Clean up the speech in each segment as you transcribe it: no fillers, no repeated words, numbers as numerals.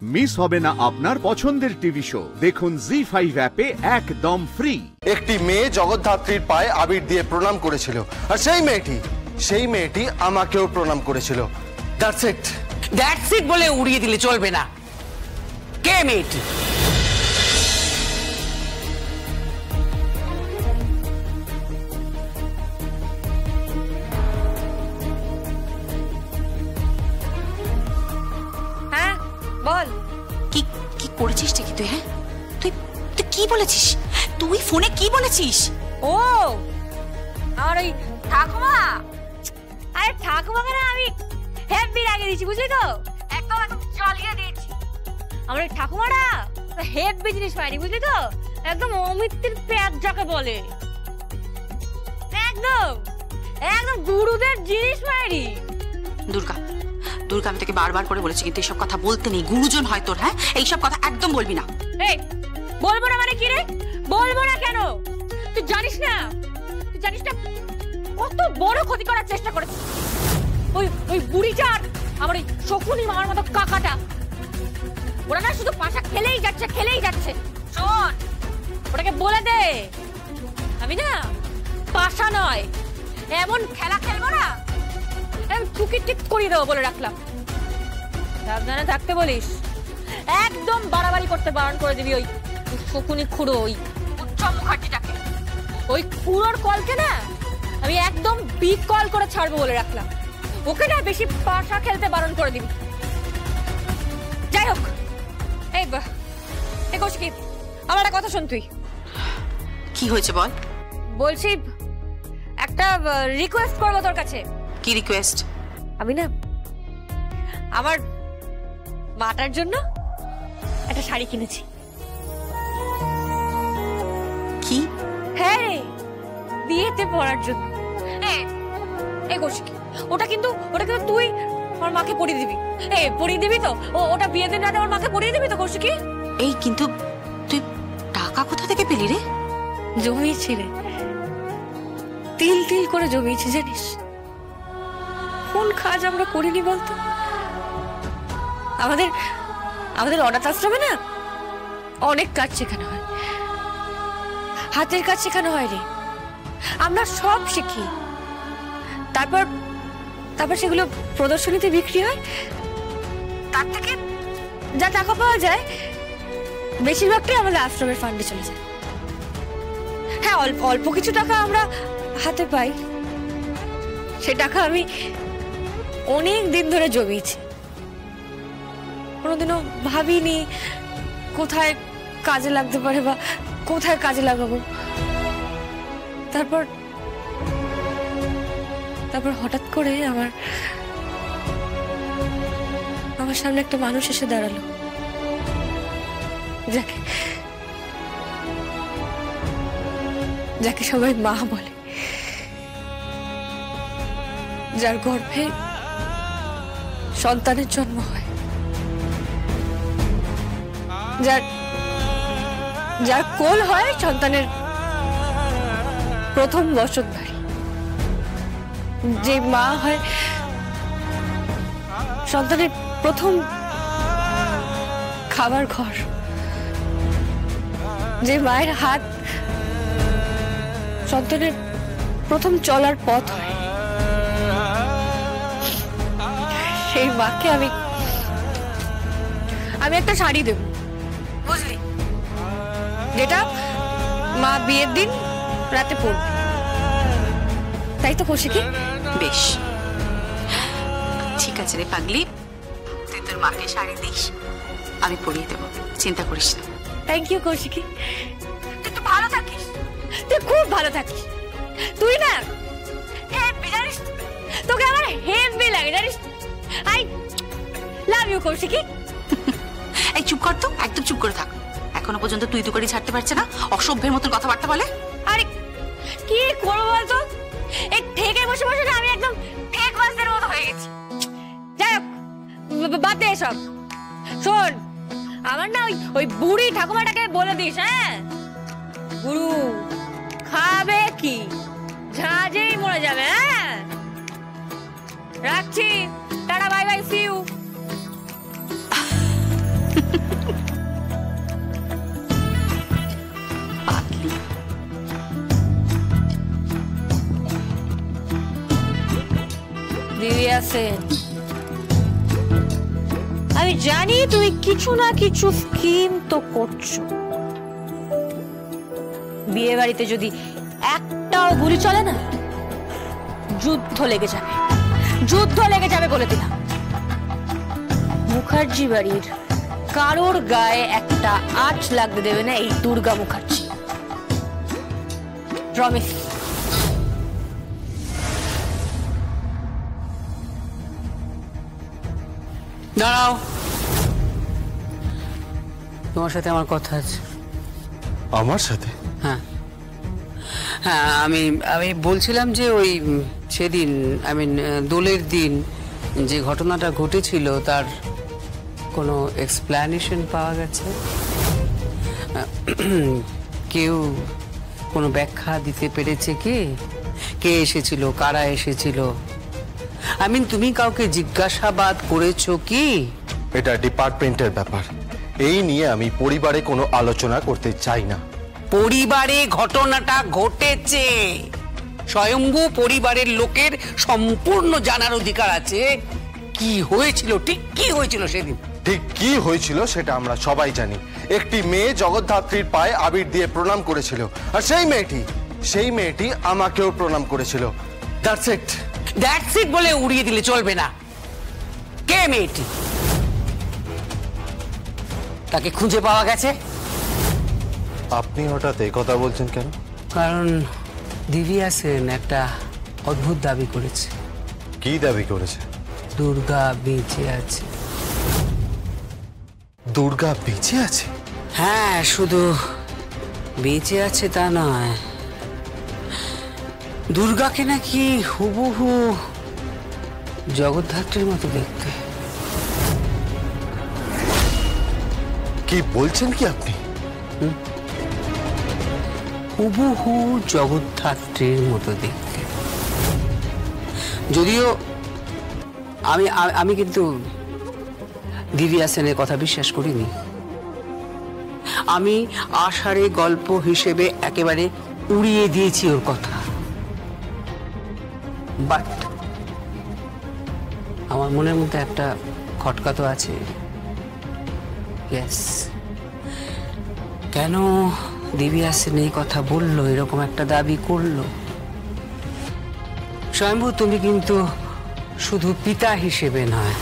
Miss হবে না আপনার পছন্দের টিভি শো। দেখুন জি5 অ্যাপে একদম ফ্রি। একটি মেয়ে জগদ্ধাত্রীর পায়ে আবির দিয়ে প্রণাম করেছিল, আর সেই মেয়েটি আমাকেও প্রণাম করেছিল। দ্যাটস ইট বলে উড়িয়ে দিলে চলবে না। কে মেয়েটি? হ্যাঁ বল। কি কি করেছিস কি তুই? হ্যাঁ তুই তুই কি বলেছিস? তুই ফোনে কি বলেছিস? ও আর ওই ঠাকুমা, আরে ঠাকুমাকে না আমি হেভি লাগিয়ে দিয়েছি, বুঝলি তো? একদম একদম জ্বালিয়ে দিয়েছি। আমার ওই ঠাকুমারা হেভি জিনিস পায়নি, বুঝলি তো? একদম অমিত্রের পেট যাকে বলে, একদম একদম গুরুদের জিনিস পায়নি। দুর্গা দুর্গা, আমি তোকে বারবার করে বলেছি কিন্তু এইসব কথা বলতে নেই। গুরুজন হয় তোর। হ্যাঁ এইসব কথা একদম বলবি না। এই বলবো না মানে কি রে? বলবো না কেন? তুই জানিস না কত বড় ক্ষতি করার চেষ্টা করেছে ওই বুড়িটার, আমার ওই শকুনি মামার মতো কাকাটা। ওরা না শুধু পাশা খেলেই যাচ্ছে। শোন, ওটাকে বলে দে আমি না পাশা নয়, এমন খেলা খেলবো না, এমন টুকি টিক করিয়ে দেবো বলে রাখলাম। সাবধানে থাকতে বলিস, একদম বাড়াবাড়ি করতে বারণ করে দিবি। ওই শকুনি খুঁড়ো, ওই উচ্চম মুখার্জিটাকে, ওই খুঁড়োর কলকে না আমি একদম বিগ কল করে ছাড়বো বলে রাখলাম। ওকে না বেশি পাশা খেলতে বারণ করে দিবি। যাই হোক, এই কৌশিকী, আমার একটা কথা শোন। তুই কি হয়েছে বল? বলছি একটা রিকোয়েস্ট করবো তোর কাছে। কি রিকোয়েস্ট? আমি না আমার মাটার জন্য একটা শাড়ি কিনেছি। কি? হ্যাঁ রে, বিয়েতে পরার জন্য। এই কৌশিকী, ওটা কিন্তু তুই আমার মাকে পরিয়ে দিবি। পরিয়ে দিবি তো? ওটা বিয়ের দিন রাতে আমার মাকে পরিয়ে দিবি তো কৌশিকী? এই কিন্তু তুই টাকা কোথা থেকে পেলি রে? জমিয়েছি রে, তিল তিল করে জমিয়েছি, জানিস? কোন কাজ আমরা করিনি বলতো? আমাদের অনাথ আশ্রমে না অনেক কাজ শেখানো হয়, হাতের কাজ শেখানো হয় রে। আমরা সব শিখি, তারপর সেগুলো প্রদর্শনীতে বিক্রি হয়। তার থেকে যা টাকা পাওয়া যায় বেশিরভাগটাই আমাদের আশ্রমের ফান্ডে চলে যায়। হ্যাঁ, অল্প কিছু টাকা আমরা হাতে পাই, সে টাকা আমি অনেক দিন ধরে জমিয়েছি। কোনোদিনও ভাবিনি কোথায় কাজে লাগতে পারে বা কোথায় কাজে লাগাবো। তারপর হঠাৎ করে আমার সামনে একটা মানুষ এসে দাঁড়ালো, যাকে সবাই মা বলে, যার গর্ভে সন্তানের জন্ম হয়, যার কোল হয় সন্তানের প্রথম বসতবাড়ি, যে মা হয় সন্তানের প্রথম খাবার ঘর, যে মায়ের হাত সন্তানের প্রথম চলার পথ হয়, সেই মাকে আমি একটা শাড়ি দেব, বুঝলি? যেটা মা বিয়ের দিন রাতে পরবে, তাই তো কৌশিকী? বেশ, ঠিক আছে রে পাগলি, তুই তোর মাকে শাড়ি দিস, আমি পরিয়ে দেবো, চিন্তা করিস না। থ্যাংক ইউ কৌশিকী, তুই তো ভালো থাকিস, তুই খুব ভালো থাকিস। তুই না হেভি, জানিস? তোকে আমার হেভি লাগে, জানিস? I love you Kaushiki. এই চুপ কর তো, একদম চুপ করে থাক। এখনো পর্যন্ত তুই তো করে ছাড়তে পারছে না, অসভ্যের মতন কথাবার্তা বলে। আরে কি করবো বলতো, এই ঠেকে বসে না আমি একদম ঠেকবাজদের মতো হয়ে গেছি। যাই হোক, বাদ দে এসব। শোন, আমার না ওই বুড়ি ঠাকুমাটাকে বলে দিস, হ্যাঁ? গুরু খাবে কি, ঝাঁঝেই মরে যাবে। হ্যাঁ, রাখছি, tata, bye bye, see you. Sen, আমি জানি তুমি কিছু না কিছু স্কিম তো করছো। বিয়ে বাড়িতে যদি একটাও গুলি চলে না, যুদ্ধ লেগে যাবে, যুদ্ধ লেগে যাবে বলে দিলাম। মুখার্জি বাড়ির কারোর গায়ে একটা আঁচ লাগতে দেবে না এই দুর্গা মুখার্জি, প্রমিস। দাঁড়াও, তোমার সাথে আমার কথা আছে। আমার সাথে? হ্যাঁ হ্যাঁ, আমি বলছিলাম যে ওই সেদিন দোলের দিন যে ঘটনাটা ঘটেছিল তার কোনো এক্সপ্লানেশন পাওয়া গেছে? কেউ কোনো ব্যাখ্যা দিতে পেরেছে কি? কে এসেছিল, কারা এসেছিল? তুমি কাউকে জিজ্ঞাসাবাদ করেছো কি? এটা ডিপার্টমেন্টের ব্যাপার, এই নিয়ে আমি পরিবারে কোনো আলোচনা করতে চাই না। পরিবারে ঘটনাটা ঘটেছে, স্বয়ম্ভু পরিবারের লোকের সম্পূর্ণ জানার অধিকার আছে কি হয়েছিল, ঠিক কি হয়েছিল সেদিন। ঠিক কি হয়েছিল সেটা আমরা সবাই জানি। একটি মেয়ে জগদ্ধাত্রীর পায়ে আবির দিয়ে প্রণাম করেছিল, আর সেই মেয়েটি আমাকেও প্রণাম করেছিল। That's it. দ্যাটস ইট বলে উড়িয়ে দিলে চলবে না। কে মেয়েটি? তাকে খুঁজে পাওয়া গেছে? আপনি হঠাৎ এই কথা বলছেন কেন? কারণ দিব্যা সেন একটা অদ্ভুত দাবি করেছে। কি দাবি করেছে? দুর্গা বেঁচে আছে। দুর্গা বেঁচে আছে? হ্যাঁ, শুধু বেঁচে আছে তা নয়, দুর্গাকে নাকি হুবহু জগদ্ধাত্রীর মতো দেখতে। কি বলছেন কি আপনি? হুবহু জগদ্ধাত্রীর মতো দেখতে। যদিও আমি কিন্তু দিব্যা সেনের কথা বিশ্বাস করিনি। আমি আষাঢ়ে গল্প হিসেবে একেবারে উড়িয়ে দিয়েছি ওর কথা। বাট আমার মনের মধ্যে একটা খটকা তো আছে। ইয়েস, কেন দিব্যা সেন এই কথা বললো, এরকম একটা দাবি করলো? স্বয়ম্ভু, তুমি কিন্তু শুধু পিতা হিসেবে নয়,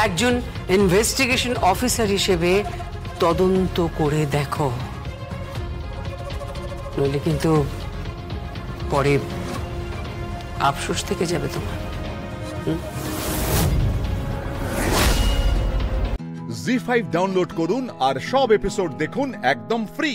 একজন ইনভেস্টিগেশন অফিসার হিসেবে তদন্ত করে দেখো, নইলে কিন্তু পরে আফসোস থেকে যাবে তোমার। জি5 ডাউনলোড করুন আর সব এপিসোড দেখুন একদম ফ্রি।